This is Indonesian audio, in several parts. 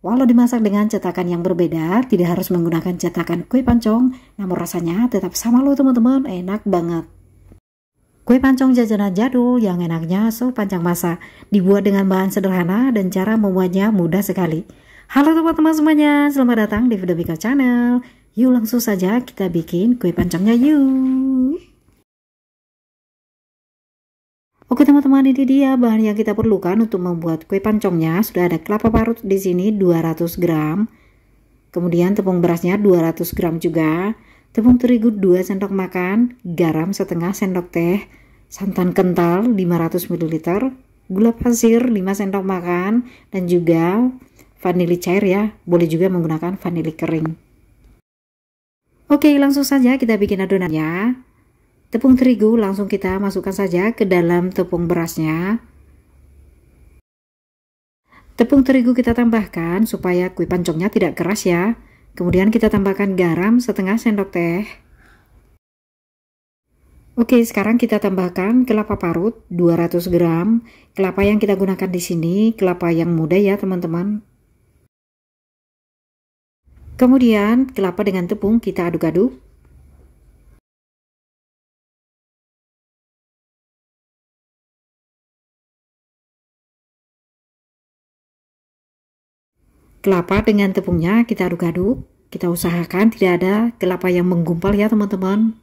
Walau dimasak dengan cetakan yang berbeda, tidak harus menggunakan cetakan kue pancong, namun rasanya tetap sama loh teman-teman, enak banget. Kue pancong jajanan jadul yang enaknya sepanjang masa, dibuat dengan bahan sederhana dan cara membuatnya mudah sekali. Halo teman-teman semuanya, selamat datang di Video Bika Channel. Yuk langsung saja kita bikin kue pancongnya yuk. Oke teman-teman, ini dia bahan yang kita perlukan untuk membuat kue pancongnya. Sudah ada kelapa parut di sini 200 gram. Kemudian tepung berasnya 200 gram juga. Tepung terigu 2 sendok makan, garam setengah sendok teh, santan kental 500 ml, gula pasir 5 sendok makan, dan juga vanili cair ya. Boleh juga menggunakan vanili kering. Oke, langsung saja kita bikin adonannya. Tepung terigu langsung kita masukkan saja ke dalam tepung berasnya. Tepung terigu kita tambahkan supaya kue pancongnya tidak keras ya. Kemudian kita tambahkan garam setengah sendok teh. Oke, sekarang kita tambahkan kelapa parut 200 gram. Kelapa yang kita gunakan di sini kelapa yang muda ya teman-teman. Kemudian kelapa dengan tepung kita aduk-aduk. Kelapa dengan tepungnya kita aduk-aduk. Kita usahakan tidak ada kelapa yang menggumpal ya teman-teman.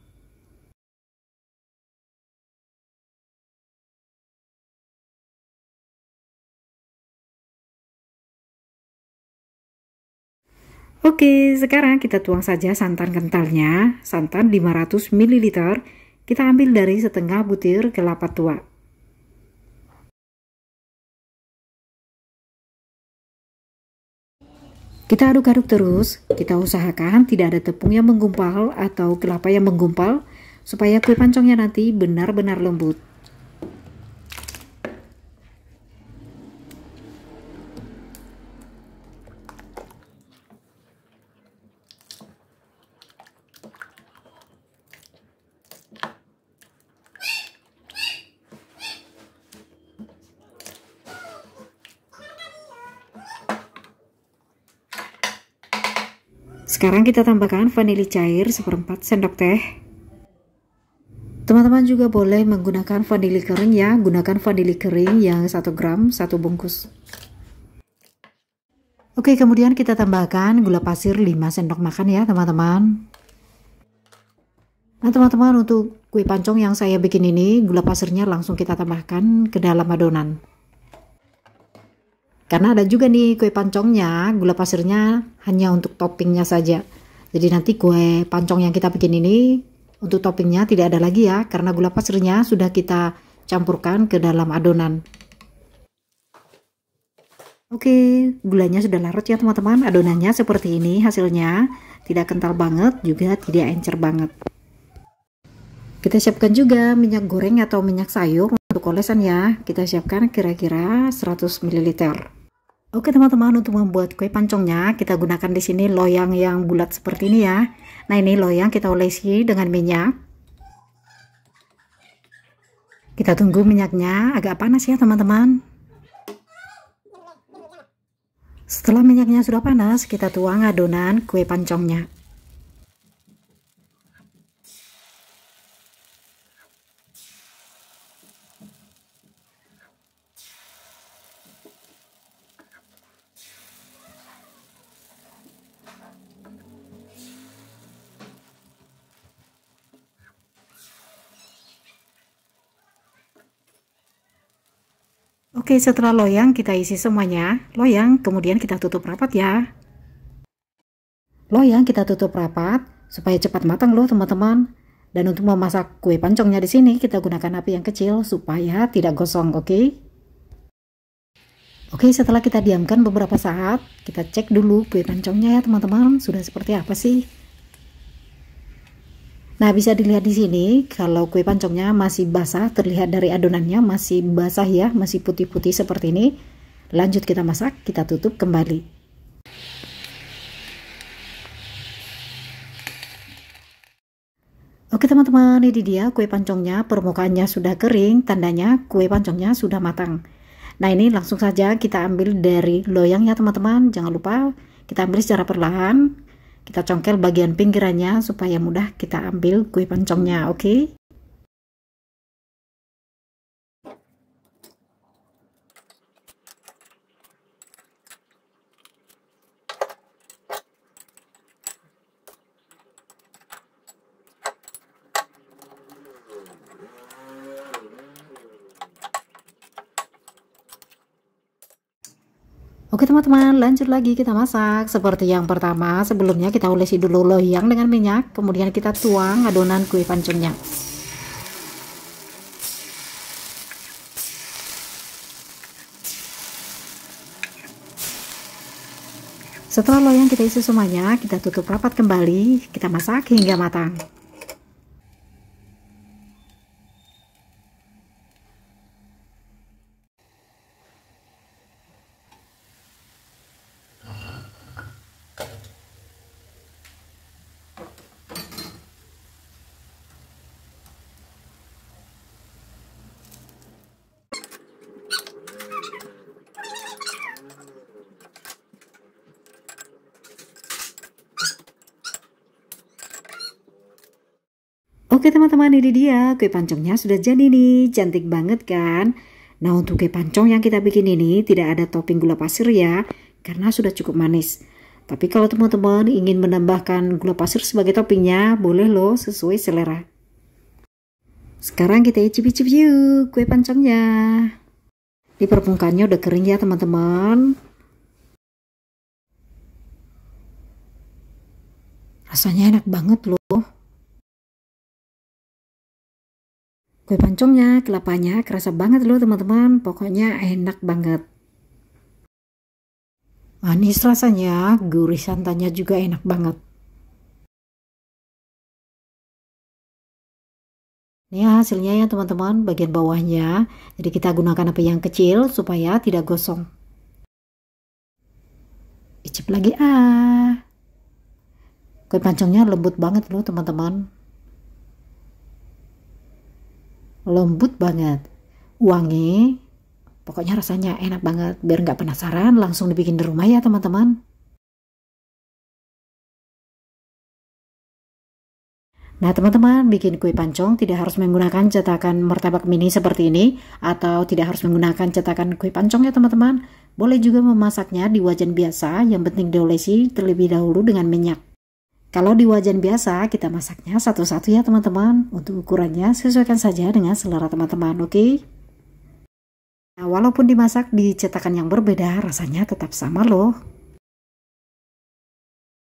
Oke, sekarang kita tuang saja santan kentalnya. Santan 500 ml. Kita ambil dari setengah butir kelapa tua. Kita aduk-aduk terus, kita usahakan tidak ada tepung yang menggumpal atau kelapa yang menggumpal, supaya kue pancongnya nanti benar-benar lembut. Sekarang kita tambahkan vanili cair seperempat sendok teh. Teman-teman juga boleh menggunakan vanili kering ya, gunakan vanili kering yang 1 gram 1 bungkus. Oke, kemudian kita tambahkan gula pasir 5 sendok makan ya teman-teman. Nah teman-teman, untuk kue pancong yang saya bikin ini, gula pasirnya langsung kita tambahkan ke dalam adonan. Karena ada juga nih kue pancongnya, gula pasirnya hanya untuk toppingnya saja. Jadi nanti kue pancong yang kita bikin ini, untuk toppingnya tidak ada lagi ya, karena gula pasirnya sudah kita campurkan ke dalam adonan. Oke, gulanya sudah larut ya teman-teman. Adonannya seperti ini hasilnya, tidak kental banget, juga tidak encer banget. Kita siapkan juga minyak goreng atau minyak sayur untuk olesan ya. Kita siapkan kira-kira 100 ml. Oke teman-teman, untuk membuat kue pancongnya kita gunakan di sini loyang yang bulat seperti ini ya. Nah ini loyang kita olesi dengan minyak. Kita tunggu minyaknya agak panas ya teman-teman. Setelah minyaknya sudah panas, kita tuang adonan kue pancongnya. Oke, setelah loyang kita isi semuanya. Loyang, kemudian kita tutup rapat ya. Loyang kita tutup rapat supaya cepat matang loh teman-teman. Dan untuk memasak kue pancongnya di sini kita gunakan api yang kecil supaya tidak gosong, oke? Oke, setelah kita diamkan beberapa saat, kita cek dulu kue pancongnya ya teman-teman, sudah seperti apa sih? Nah, bisa dilihat di sini kalau kue pancongnya masih basah, terlihat dari adonannya masih basah ya, masih putih-putih seperti ini. Lanjut kita masak, kita tutup kembali. Oke teman-teman, ini dia kue pancongnya, permukaannya sudah kering, tandanya kue pancongnya sudah matang. Nah, ini langsung saja kita ambil dari loyang ya teman-teman. Jangan lupa kita ambil secara perlahan. Kita congkel bagian pinggirannya supaya mudah kita ambil kue pancongnya, oke? Oke teman-teman, lanjut lagi kita masak. Seperti yang pertama, sebelumnya kita olesi dulu loyang dengan minyak, kemudian kita tuang adonan kue pancongnya. Setelah loyang kita isi semuanya, kita tutup rapat kembali, kita masak hingga matang. Oke teman-teman, ini dia kue pancongnya sudah jadi nih, cantik banget kan? Nah, untuk kue pancong yang kita bikin ini tidak ada topping gula pasir ya, karena sudah cukup manis. Tapi kalau teman-teman ingin menambahkan gula pasir sebagai toppingnya, boleh loh, sesuai selera. Sekarang kita icip-icip yuk kue pancongnya. Di permukaannya udah kering ya teman-teman. Rasanya enak banget loh. Kue pancongnya, kelapanya kerasa banget loh teman-teman. Pokoknya enak banget. Manis rasanya, gurih santannya juga enak banget. Ini hasilnya ya teman-teman, bagian bawahnya. Jadi kita gunakan api yang kecil supaya tidak gosong. Icip lagi Kue pancongnya lembut banget loh teman-teman. Lembut banget, wangi, pokoknya rasanya enak banget. Biar nggak penasaran, langsung dibikin di rumah ya teman-teman. Nah teman-teman, bikin kue pancong tidak harus menggunakan cetakan martabak mini seperti ini, atau tidak harus menggunakan cetakan kue pancong ya teman-teman. Boleh juga memasaknya di wajan biasa, yang penting diolesi terlebih dahulu dengan minyak. Kalau di wajan biasa, kita masaknya satu-satu ya teman-teman. Untuk ukurannya, sesuaikan saja dengan selera teman-teman, oke? Nah, walaupun dimasak di cetakan yang berbeda, rasanya tetap sama loh.